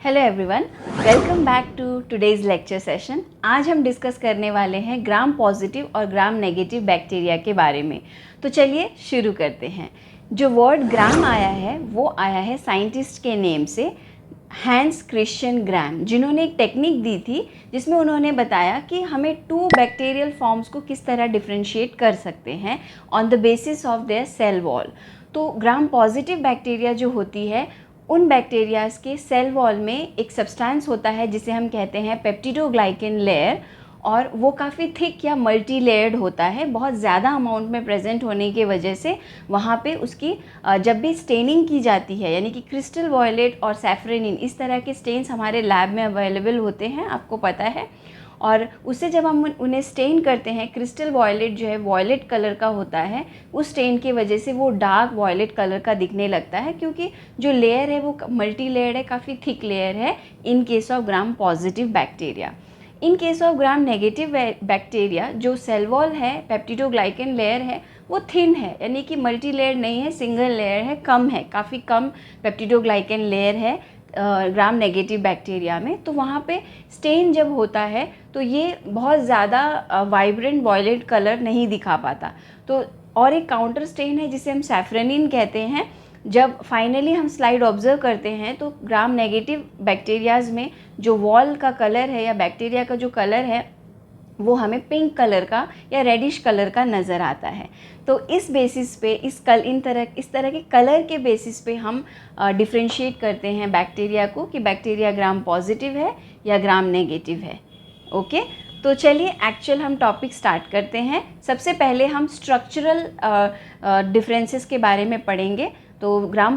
Hello everyone, welcome back to today's lecture session. आज हम discuss करने वाले हैं ग्राम पॉजिटिव और ग्राम नेगेटिव बैक्टीरिया के बारे में। तो चलिए शुरू करते हैं। जो वर्ड ग्राम आया है वो आया है साइंटिस्ट के नेम से, हैंस क्रिश्चियन ग्राम, जिन्होंने एक टेक्निक दी थी जिसमें उन्होंने बताया कि हमें 2 बैक्टीरियल फॉर्म्स को किस तरह डिफ्रेंशिएट कर सकते हैं on the basis of their cell wall. तो ग्राम पॉजिटिव बैक्टीरिया जो होती है उन बैक्टीरियाज के सेल वॉल में एक सब्सटेंस होता है जिसे हम कहते हैं पेप्टिडोग्लाइकेन लेयर, और वो काफ़ी थिक या मल्टी लेयर्ड होता है। बहुत ज़्यादा अमाउंट में प्रेजेंट होने की वजह से वहाँ पे उसकी जब भी स्टेनिंग की जाती है, यानी कि क्रिस्टल वॉयलेट और सैफ्रेनिन इस तरह के स्टेन्स हमारे लैब में अवेलेबल होते हैं, आपको पता है। और उससे जब हम उन्हें स्टेन करते हैं, क्रिस्टल वॉयलेट जो है वॉयलेट कलर का होता है, उस स्टेन की वजह से वो डार्क वॉयलेट कलर का दिखने लगता है, क्योंकि जो लेयर है वो मल्टी लेयर है, काफ़ी थिक लेयर है in case of gram positive bacteria. In case of gram negative bacteria जो सेल वॉल है, पेप्टिडोग्लाइकेन लेयर है, वो थिन है, यानी कि मल्टी लेयर नहीं है, सिंगल लेयर है, कम है, काफ़ी कम पेप्टिडोग्लाइकेन लेयर है ग्राम नेगेटिव बैक्टीरिया में। तो वहाँ पे स्टेन जब होता है तो ये बहुत ज़्यादा वाइब्रेंट वॉयलेट कलर नहीं दिखा पाता। तो और एक काउंटर स्टेन है जिसे हम सैफ्रेनिन कहते हैं। जब फाइनली हम स्लाइड ऑब्जर्व करते हैं तो ग्राम नेगेटिव बैक्टीरियाज में जो वॉल का कलर है या बैक्टीरिया का जो कलर है वो हमें पिंक कलर का या रेडिश कलर का नज़र आता है। तो इस बेसिस पे इस तरह के कलर के बेसिस पे हम डिफ्रेंशिएट करते हैं बैक्टीरिया को कि बैक्टीरिया ग्राम पॉजिटिव है या ग्राम नेगेटिव है। ओके, तो चलिए एक्चुअल हम टॉपिक स्टार्ट करते हैं। सबसे पहले हम स्ट्रक्चरल डिफरेंसेस के बारे में पढ़ेंगे। तो ग्राम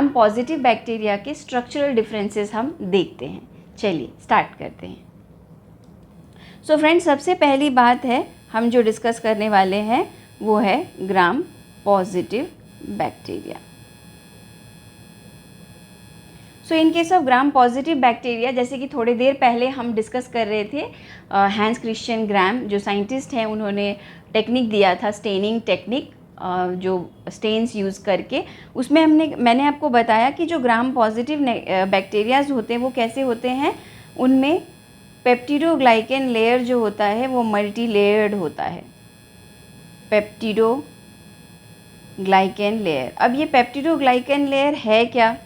पॉजिटिव बैक्टीरिया के स्ट्रक्चरल डिफरेंसेस हम देखते हैं। चलिए स्टार्ट करते हैं। सो फ्रेंड्स, सबसे पहली बात है हम जो डिस्कस करने वाले हैं वो है gram positive bacteria. So in case of gram positive bacteria, जैसे कि थोड़ी देर पहले हम डिस्कस कर रहे थे, हैंस क्रिश्चियन ग्राम जो साइंटिस्ट हैं उन्होंने टेक्निक दिया था, स्टेनिंग टेक्निक, जो स्टेन्स यूज़ करके। उसमें मैंने आपको बताया कि जो ग्राम पॉजिटिव बैक्टीरियाज होते हैं वो कैसे होते हैं, उनमें पेप्टिडोग्लाइकेन लेयर जो होता है वो मल्टी लेयर्ड होता है, पेप्टिडोग्लाइकेन लेयर। अब ये पेप्टिडोग्लाइकेन लेयर है क्या?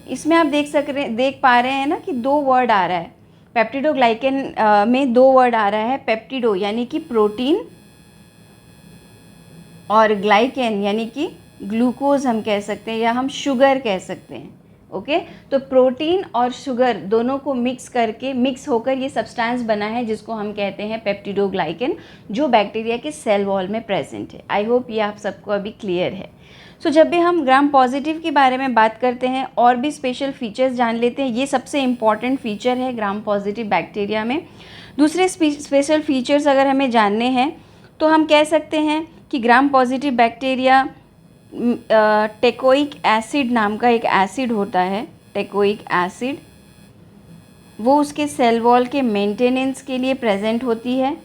इसमें आप देख पा रहे हैं ना कि 2 वर्ड आ रहा है पेप्टिडोग्लाइकेन में। 2 वर्ड आ रहा है, पेप्टिडो यानी कि प्रोटीन और ग्लाइकेन यानी कि ग्लूकोज हम कह सकते हैं या हम शुगर कह सकते हैं। ओके, तो प्रोटीन और शुगर दोनों को मिक्स होकर ये सब्सटेंस बना है जिसको हम कहते हैं पेप्टिडोग्लाइकेन, जो बैक्टीरिया के सेल वॉल में प्रेजेंट है। आई होप ये आप सबको अभी क्लियर है। जब भी हम ग्राम पॉजिटिव के बारे में बात करते हैं और भी स्पेशल फीचर्स जान लेते हैं। ये सबसे इम्पॉर्टेंट फीचर है ग्राम पॉजिटिव बैक्टीरिया में। दूसरे स्पेशल फीचर्स अगर हमें जानने हैं तो हम कह सकते हैं कि gram positive bacteria teichoic acid नाम का एक एसिड होता है, टेकोइक एसिड, वो उसके सेल वॉल के मेंटेनेंस के लिए प्रेजेंट होती है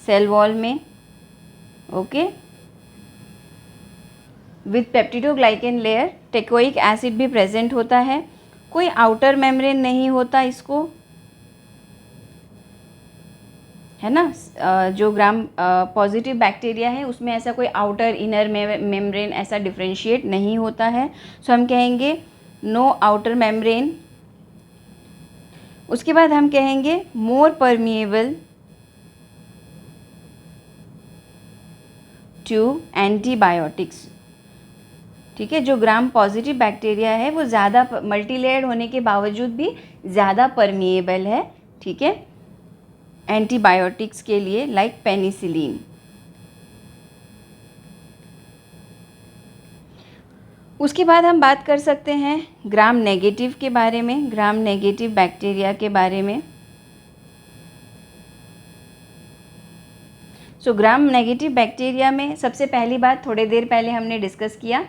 सेल वॉल में। Okay, with peptidoglycan layer teichoic acid भी प्रेजेंट होता है। कोई आउटर मेम्ब्रेन नहीं होता इसको, है ना। जो ग्राम पॉजिटिव बैक्टीरिया है उसमें ऐसा कोई आउटर इनर मेम्ब्रेन ऐसा डिफ्रेंशिएट नहीं होता है। हम कहेंगे नो आउटर मेम्ब्रेन। उसके बाद हम कहेंगे मोर परमिएबल टू एंटीबायोटिक्स। ठीक है, जो ग्राम पॉजिटिव बैक्टीरिया है वो ज़्यादा मल्टीलेयर्ड होने के बावजूद भी ज़्यादा परमिएबल है, ठीक है, एंटीबायोटिक्स के लिए, लाइक पेनिसिलिन। उसके बाद हम बात कर सकते हैं ग्राम नेगेटिव के बारे में, ग्राम नेगेटिव बैक्टीरिया के बारे में। ग्राम नेगेटिव बैक्टीरिया में सबसे पहली बात थोड़ी देर पहले हमने डिस्कस किया,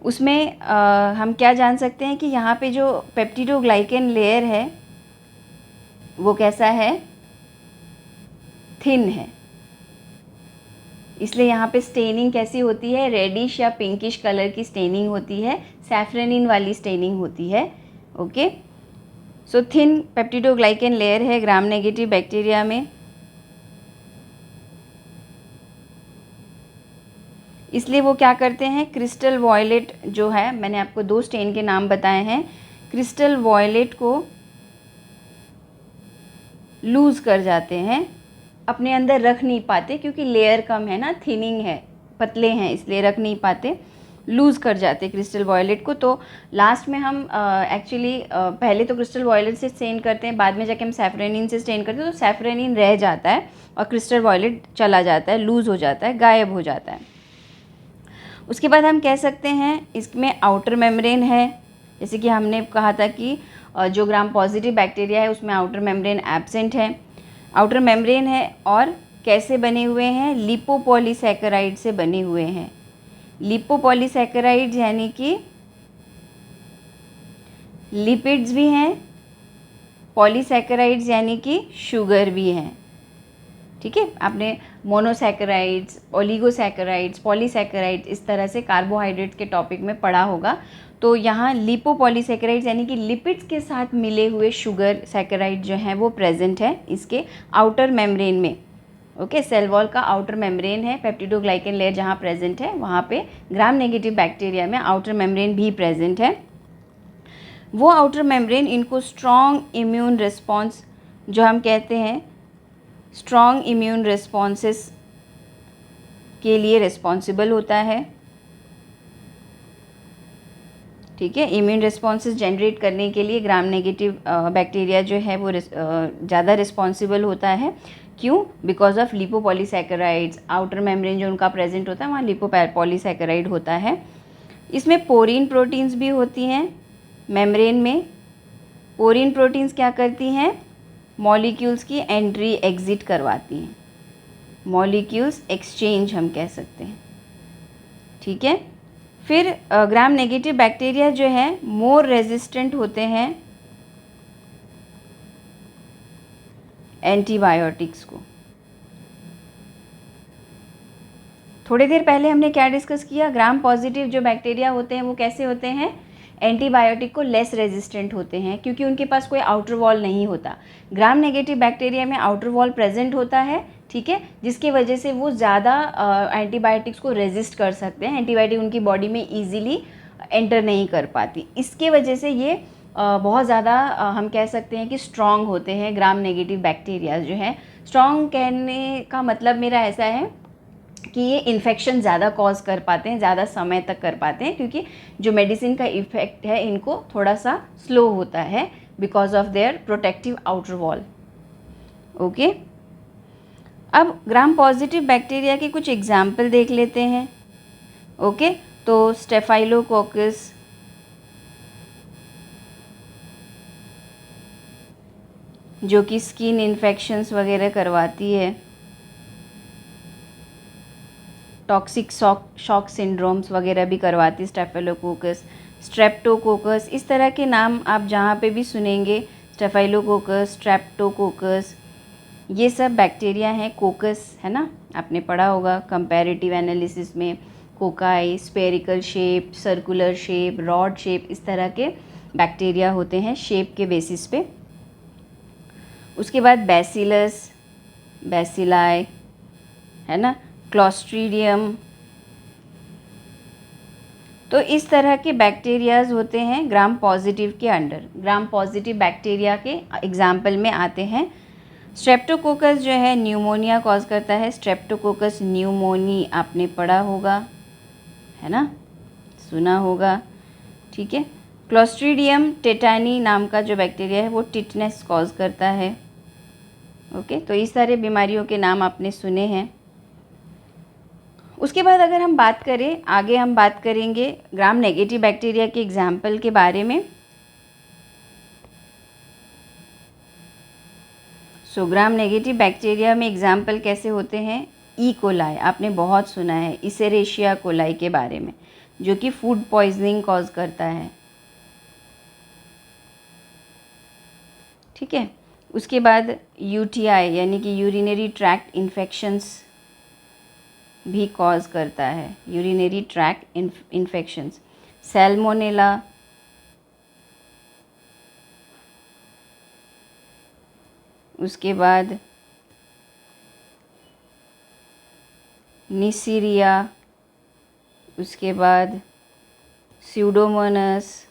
उसमें हम क्या जान सकते हैं कि यहाँ पे जो पेप्टिडोग्लाइकेन लेयर है वो कैसा है, थिन है। इसलिए यहाँ पे स्टेनिंग कैसी होती है, रेडिश या पिंकिश कलर की स्टेनिंग होती है सैफ्रेनिन वाली स्टेनिंग होती है। Okay, so thin peptidoglycan layer है ग्राम नेगेटिव बैक्टीरिया में, इसलिए वो क्या करते हैं, क्रिस्टल वॉयलेट जो है, मैंने आपको 2 स्टेन के नाम बताए हैं, क्रिस्टल वॉयलेट को लूज़ कर जाते हैं, अपने अंदर रख नहीं पाते क्योंकि लेयर कम है ना, थिनिंग है, पतले हैं, इसलिए रख नहीं पाते, लूज़ कर जाते क्रिस्टल वॉयलेट को। तो लास्ट में हम एक्चुअली पहले तो क्रिस्टल वॉयलेट से स्टेन करते हैं, बाद में जाके हम सैफ्रेनिन से स्टेन करते हैं, तो सैफ्रेनिन रह जाता है और क्रिस्टल वॉयलेट चला जाता है, लूज़ हो जाता है, गायब हो जाता है। उसके बाद हम कह सकते हैं इसमें आउटर मेम्ब्रेन है, जैसे कि हमने कहा था कि जो ग्राम पॉजिटिव बैक्टीरिया है उसमें आउटर मेम्ब्रेन एब्सेंट है, आउटर मेम्ब्रेन है, और कैसे बने हुए हैं, लिपोपॉलीसैकेराइड से बने हुए हैं। लिपोपॉलीसैकेराइड यानी कि लिपिड्स भी हैं, पॉलीसैकेराइड्स यानी कि शुगर भी हैं। ठीक है, आपने मोनोसैकेराइड्स, ओलिगोसैकेराइड्स, पॉलीसैकेराइड्स इस तरह से कार्बोहाइड्रेट्स के टॉपिक में पढ़ा होगा। तो यहाँ लिपोपॉलीसैकेराइड्स यानी कि लिपिड्स के साथ मिले हुए शुगर सैकेराइड जो हैं वो प्रेजेंट है इसके आउटर मेम्ब्रेन में। ओके, सेल वॉल का आउटर मेम्ब्रेन है, पेप्टिडोग्लाइकन लेयर जहाँ प्रेजेंट है वहाँ पे ग्राम नेगेटिव बैक्टीरिया में आउटर मेम्ब्रेन भी प्रेजेंट है। वो आउटर मेम्ब्रेन इनको स्ट्रॉन्ग इम्यून रिस्पॉन्स, जो हम कहते हैं स्ट्रॉन्ग इम्यून रिस्पॉन्सेस के लिए रिस्पॉन्सिबल होता है। ठीक है, इम्यून रिस्पॉन्सेस जनरेट करने के लिए ग्राम नेगेटिव बैक्टीरिया जो है वो ज़्यादा रिस्पॉन्सिबल होता है। क्यों? बिकॉज ऑफ लिपोपॉलीसैकेराइड्स, आउटर मेम्ब्रेन जो उनका प्रेजेंट होता है वहाँ लिपोपॉलीसैकेराइड होता है। इसमें पोरीन प्रोटीन्स भी होती हैं मेम्ब्रेन में। पोरीन प्रोटीन्स क्या करती हैं, मॉलिक्यूल्स की एंट्री एग्जिट करवाती हैं, मॉलिक्यूल्स एक्सचेंज हम कह सकते हैं। ठीक है, फिर ग्राम नेगेटिव बैक्टीरिया जो है मोर रेजिस्टेंट होते हैं एंटीबायोटिक्स को। थोड़ी देर पहले हमने क्या डिस्कस किया, ग्राम पॉजिटिव जो बैक्टीरिया होते हैं वो कैसे होते हैं, एंटीबायोटिक को लेस रेजिस्टेंट होते हैं क्योंकि उनके पास कोई आउटर वॉल नहीं होता। ग्राम नेगेटिव बैक्टीरिया में आउटर वॉल प्रेजेंट होता है, ठीक है, जिसकी वजह से वो ज़्यादा एंटीबायोटिक्स को रेजिस्ट कर सकते हैं, एंटीबायोटिक उनकी बॉडी में ईजिली एंटर नहीं कर पाती। इसके वजह से ये बहुत ज़्यादा हम कह सकते हैं कि स्ट्रॉन्ग होते हैं ग्राम नेगेटिव बैक्टीरिया जो हैं। स्ट्रॉन्ग कहने का मतलब मेरा ऐसा है कि ये इन्फेक्शन ज़्यादा कॉज कर पाते हैं, ज़्यादा समय तक कर पाते हैं, क्योंकि जो मेडिसिन का इफ़ेक्ट है इनको थोड़ा सा स्लो होता है because of their protective outer wall. Okay, अब ग्राम पॉजिटिव बैक्टीरिया के कुछ एग्जाम्पल देख लेते हैं। ओके, तो स्टेफाइलोकोकस, जो कि स्किन इन्फेक्शंस वगैरह करवाती है, टॉक्सिक शॉक सिंड्रोम्स वगैरह भी करवाती है स्टेफाइलोकोकस, स्ट्रेप्टोकोकस, इस तरह के नाम आप जहाँ पे भी सुनेंगे, स्टेफाइलोकोकस, स्ट्रेप्टोकोकस, ये सब बैक्टीरिया हैं। कोकस है ना, आपने पढ़ा होगा कंपैरेटिव एनालिसिस में, cocci, spherical shape, circular shape, rod shape, इस तरह के बैक्टीरिया होते हैं शेप के बेसिस पे। उसके बाद बैसिलस, बैसिलाई है ना, क्लॉस्ट्रीडियम, तो इस तरह के बैक्टीरियाज होते हैं ग्राम पॉजिटिव के अंडर। ग्राम पॉजिटिव बैक्टीरिया के एग्जाम्पल में आते हैं स्ट्रेप्टोकोकस जो है न्यूमोनिया कॉज करता है, स्ट्रेप्टोकोकस न्यूमोनी आपने पढ़ा होगा है ना, सुना होगा। ठीक है, क्लॉस्ट्रीडियम टेटानी नाम का जो बैक्टीरिया है वो टिटनेस कॉज करता है। ओके, तो इस सारे बीमारियों के नाम आपने सुने हैं। उसके बाद अगर हम बात करें, आगे हम बात करेंगे ग्राम नेगेटिव बैक्टीरिया के एग्जाम्पल के बारे में। सो ग्राम नेगेटिव बैक्टीरिया में एग्जाम्पल कैसे होते हैं, ई कोलाई, आपने बहुत सुना है इसेरेशिया कोलाई के बारे में, जो कि फूड पॉइजनिंग कॉज करता है। ठीक है, उसके बाद यूटीआई यानी कि यूरिनरी ट्रैक्ट इन्फेक्शंस भी कॉज करता है, यूरिनरी ट्रैक्ट इन्फेक्शंस। सैल्मोनेला, उसके बाद निसीरिया, उसके बाद स्यूडोमोनास।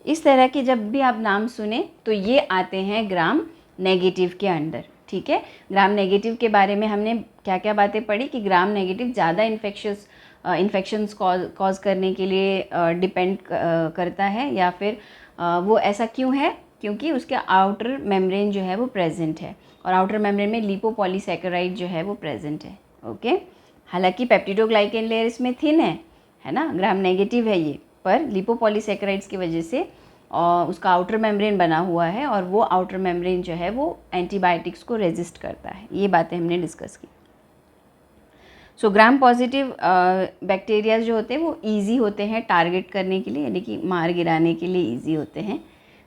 इस तरह के जब भी आप नाम सुने तो ये आते हैं ग्राम नेगेटिव के अंडर। ठीक है, ग्राम नेगेटिव के बारे में हमने क्या क्या बातें पढ़ी कि ग्राम नेगेटिव ज़्यादा इन्फेक्शंस कॉज करने के लिए डिपेंड करता है, या फिर वो ऐसा क्यों है, क्योंकि उसके आउटर मेम्ब्रेन जो है वो प्रेजेंट है, और आउटर मेम्ब्रेन में लिपोपॉलीसैकेराइड जो है वो प्रेजेंट है। ओके, हालांकि पेप्टिडोग्लाइकेन लेयर इसमें थिन है ना, ग्राम नेगेटिव है ये, पर लिपोपॉलीसैकेराइड्स की वजह से उसका आउटर मेम्ब्रेन बना हुआ है, और वो आउटर मेम्ब्रेन जो है वो एंटीबायोटिक्स को रेजिस्ट करता है। ये बातें हमने डिस्कस की। सो ग्राम पॉजिटिव बैक्टीरिया जो होते हैं वो इजी होते हैं टारगेट करने के लिए, यानी कि मार गिराने के लिए इजी होते हैं।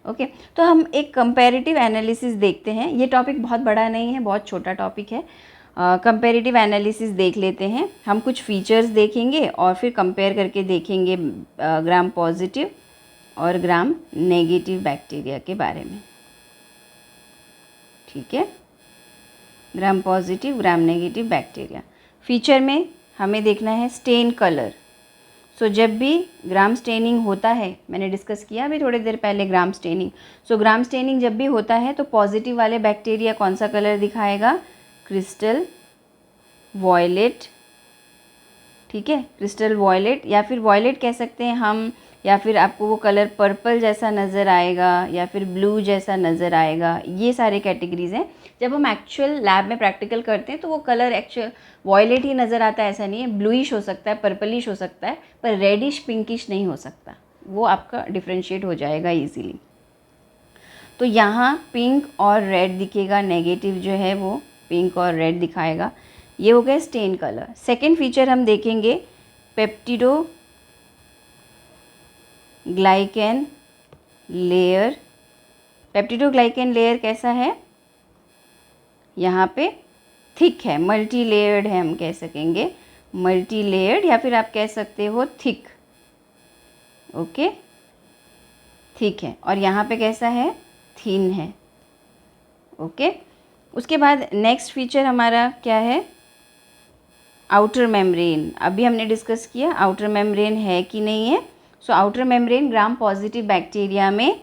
ओके, तो हम एक कंपैरेटिव एनालिसिस देखते हैं। ये टॉपिक बहुत बड़ा नहीं है, बहुत छोटा टॉपिक है। कंपैरेटिव एनालिसिस देख लेते हैं। हम कुछ फीचर्स देखेंगे और फिर कंपेयर करके देखेंगे ग्राम पॉजिटिव और ग्राम नेगेटिव बैक्टीरिया के बारे में। ठीक है, gram positive, gram negative bacteria. Feature में हमें देखना है स्टेन कलर। सो जब भी ग्राम स्टेनिंग होता है, मैंने डिस्कस किया अभी थोड़ी देर पहले ग्राम स्टेनिंग। सो ग्राम स्टेनिंग जब भी होता है तो पॉजिटिव वाले बैक्टीरिया कौन सा कलर दिखाएगा? Crystal violet. ठीक है, क्रिस्टल वॉयलेट, या फिर वॉयलेट कह सकते हैं हम, या फिर आपको वो कलर पर्पल जैसा नज़र आएगा, या फिर ब्लू जैसा नज़र आएगा। ये सारे कैटेगरीज हैं। जब हम एक्चुअल लैब में प्रैक्टिकल करते हैं तो वो कलर एक्चुअल वॉयलेट ही नज़र आता है, ऐसा नहीं है। ब्लूइश हो सकता है, पर्पलिश हो सकता है, पर रेडिश पिंकिश नहीं हो सकता। वो आपका डिफ्रेंशिएट हो जाएगा ईजीली। तो यहाँ पिंक और रेड दिखेगा, नेगेटिव जो है वो पिंक और रेड दिखाएगा। ये हो गया स्टेन कलर। सेकेंड फीचर हम देखेंगे पेप्टिडोग्लाइकेन लेयर। पेप्टिडोग्लाइकेन लेयर कैसा है? यहाँ पे थिक है, मल्टी लेयर्ड है, हम कह सकेंगे मल्टी लेयर्ड, या फिर आप कह सकते हो थिक। ओके, थिक है। और यहाँ पे कैसा है? थिन है। ओके, उसके बाद नेक्स्ट फीचर हमारा क्या है? Outer membrane. अभी हमने डिस्कस किया आउटर मेम्ब्रेन है कि नहीं है। So outer membrane gram positive bacteria में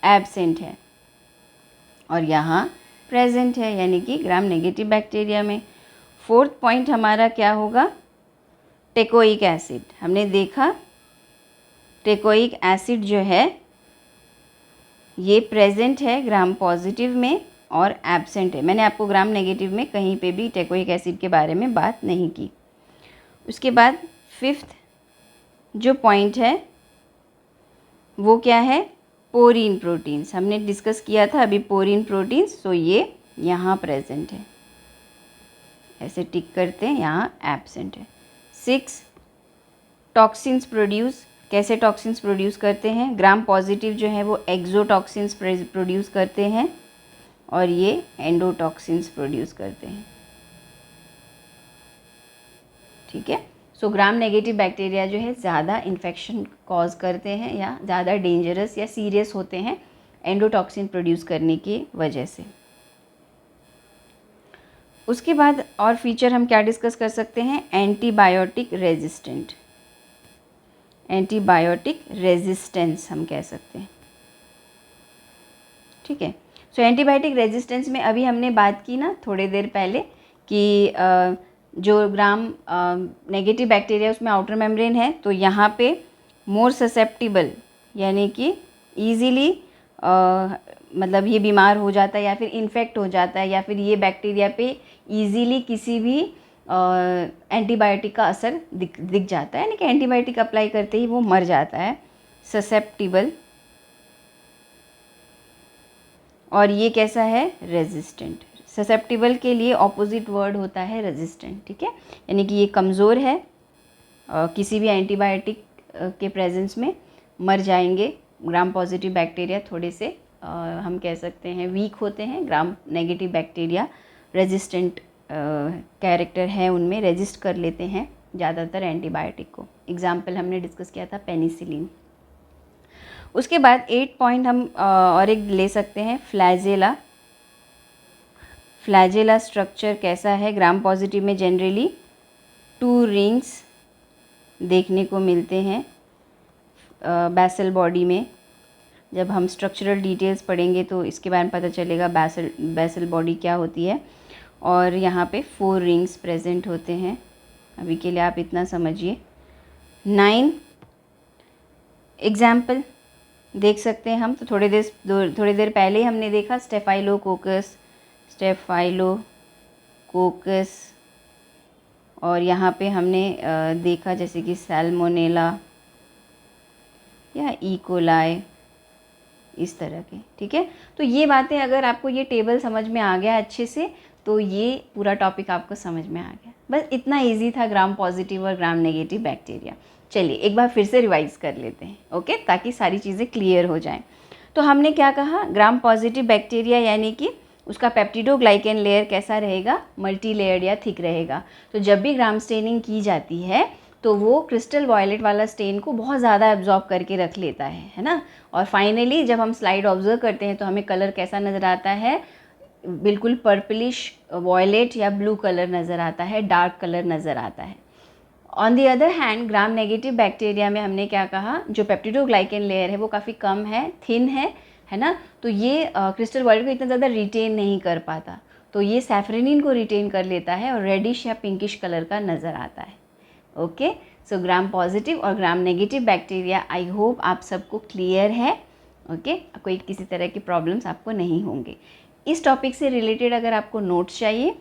एब्सेंट है और यहाँ प्रेजेंट है, यानी कि ग्राम नेगेटिव बैक्टीरिया में। फोर्थ पॉइंट हमारा क्या होगा? Teichoic acid. हमने देखा टेकोइक एसिड जो है ये प्रेजेंट है ग्राम पॉजिटिव में और एब्सेंट है। मैंने आपको ग्राम नेगेटिव में कहीं पे भी टेकोइक एसिड के बारे में बात नहीं की। उसके बाद फिफ्थ जो पॉइंट है वो क्या है? पोरीन प्रोटीन्स। हमने डिस्कस किया था अभी पोरीन प्रोटीन्स। सो ये यहाँ प्रेजेंट है, ऐसे टिक करते हैं, यहाँ एब्सेंट है। 6 टॉक्सिन्स प्रोड्यूस। कैसे टॉक्सिन्स प्रोड्यूस करते हैं? ग्राम पॉजिटिव जो है वो एक्सोटॉक्सिन्स प्रोड्यूस करते हैं और ये एंडोटॉक्सिन्स प्रोड्यूस करते हैं। ठीक है, सो ग्राम नेगेटिव बैक्टीरिया जो है ज़्यादा इन्फेक्शन कॉज करते हैं या ज़्यादा डेंजरस या सीरियस होते हैं एंडोटॉक्सिन प्रोड्यूस करने की वजह से। उसके बाद और फीचर हम क्या डिस्कस कर सकते हैं? Antibiotic resistant. एंटीबायोटिक रेजिस्टेंस हम कह सकते हैं। ठीक है, सो एंटीबायोटिक रेजिस्टेंस में अभी हमने बात की ना थोड़ी देर पहले कि जो ग्राम नेगेटिव बैक्टीरिया उसमें आउटर मेम्ब्रेन है, तो यहाँ पे मोर ससेप्टिबल, यानी कि ईजीली मतलब ये बीमार हो जाता है या फिर इन्फेक्ट हो जाता है, या फिर ये बैक्टीरिया पे ईजीली किसी भी एंटीबायोटिक का असर दिख जाता है, यानी कि एंटीबायोटिक अप्लाई करते ही वो मर जाता है। ससेप्टिबल। और ये कैसा है? रेजिस्टेंट। ससेप्टिबल के लिए ऑपोजिट वर्ड होता है रेजिस्टेंट। ठीक है, यानी कि ये कमज़ोर है, किसी भी एंटीबायोटिक के प्रेजेंस में मर जाएंगे। ग्राम पॉजिटिव बैक्टीरिया थोड़े से हम कह सकते हैं वीक होते हैं। Gram negative bacteria resistant character है, उनमें रेजिस्ट कर लेते हैं ज़्यादातर एंटीबायोटिक को। एग्जाम्पल हमने डिस्कस किया था पेनिसिलिन। उसके बाद 8 पॉइंट हम और एक ले सकते हैं, फ्लैजेला। फ्लैजेला स्ट्रक्चर कैसा है? ग्राम पॉजिटिव में जनरली 2 रिंग्स देखने को मिलते हैं बैसल बॉडी में। जब हम स्ट्रक्चरल डिटेल्स पढ़ेंगे तो इसके बारे में पता चलेगा बैसल बॉडी क्या होती है। और यहाँ पे 4 रिंग्स प्रेजेंट होते हैं। अभी के लिए आप इतना समझिए। 9 एग्जाम्पल देख सकते हैं हम, तो थोड़ी देर पहले ही हमने देखा स्टेफाइलोकोकस, और यहाँ पे हमने देखा जैसे कि सैल्मोनेला या इकोलाई, इस तरह के। ठीक है, तो ये बातें अगर आपको ये टेबल समझ में आ गया अच्छे से, तो ये पूरा टॉपिक आपको समझ में आ गया। बस इतना इजी था ग्राम पॉजिटिव और ग्राम नेगेटिव बैक्टीरिया। चलिए एक बार फिर से रिवाइज कर लेते हैं, ओके, ताकि सारी चीज़ें क्लियर हो जाएं। तो हमने क्या कहा? ग्राम पॉजिटिव बैक्टीरिया यानी कि उसका पेप्टिडोग्लाइकेन लेयर कैसा रहेगा? मल्टी लेयर्ड या थिक रहेगा। तो जब भी ग्राम स्टेनिंग की जाती है तो वो क्रिस्टल वॉयलेट वाला स्टेन को बहुत ज़्यादा एब्जॉर्ब करके रख लेता है ना। और फाइनली जब हम स्लाइड ऑब्जर्व करते हैं तो हमें कलर कैसा नज़र आता है? बिल्कुल पर्पलिश वॉयलेट या ब्लू कलर नज़र आता है, डार्क कलर नज़र आता है। On the other hand gram negative bacteria में हमने क्या कहा? जो पेप्टिडोग्लाइकेन लेयर है वो काफ़ी कम है, थिन है ना। तो ये क्रिस्टल वॉयलेट को इतना ज़्यादा रिटेन नहीं कर पाता, तो ये सैफरनिन को रिटेन कर लेता है और रेडिश या पिंकिश कलर का नज़र आता है। ओके, सो ग्राम पॉजिटिव और gram negative bacteria, I hope आप सबको क्लियर है। ओके, कोई किसी तरह की प्रॉब्लम्स आपको नहीं होंगे। इस टॉपिक से रिलेटेड अगर आपको नोट्स चाहिए,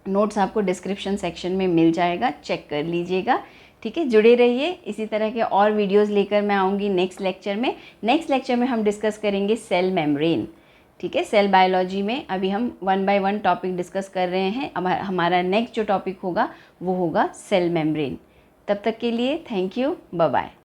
नोट्स आपको डिस्क्रिप्शन सेक्शन में मिल जाएगा, चेक कर लीजिएगा। ठीक है, जुड़े रहिए, इसी तरह के और वीडियोस लेकर मैं आऊँगी नेक्स्ट लेक्चर में। नेक्स्ट लेक्चर में हम डिस्कस करेंगे सेल मेम्ब्रेन। ठीक है, सेल बायोलॉजी में अभी हम 1 बाय 1 टॉपिक डिस्कस कर रहे हैं। अब हमारा नेक्स्ट जो टॉपिक होगा वो होगा सेल मेम्ब्रेन। तब तक के लिए थैंक यू, बाय बाय।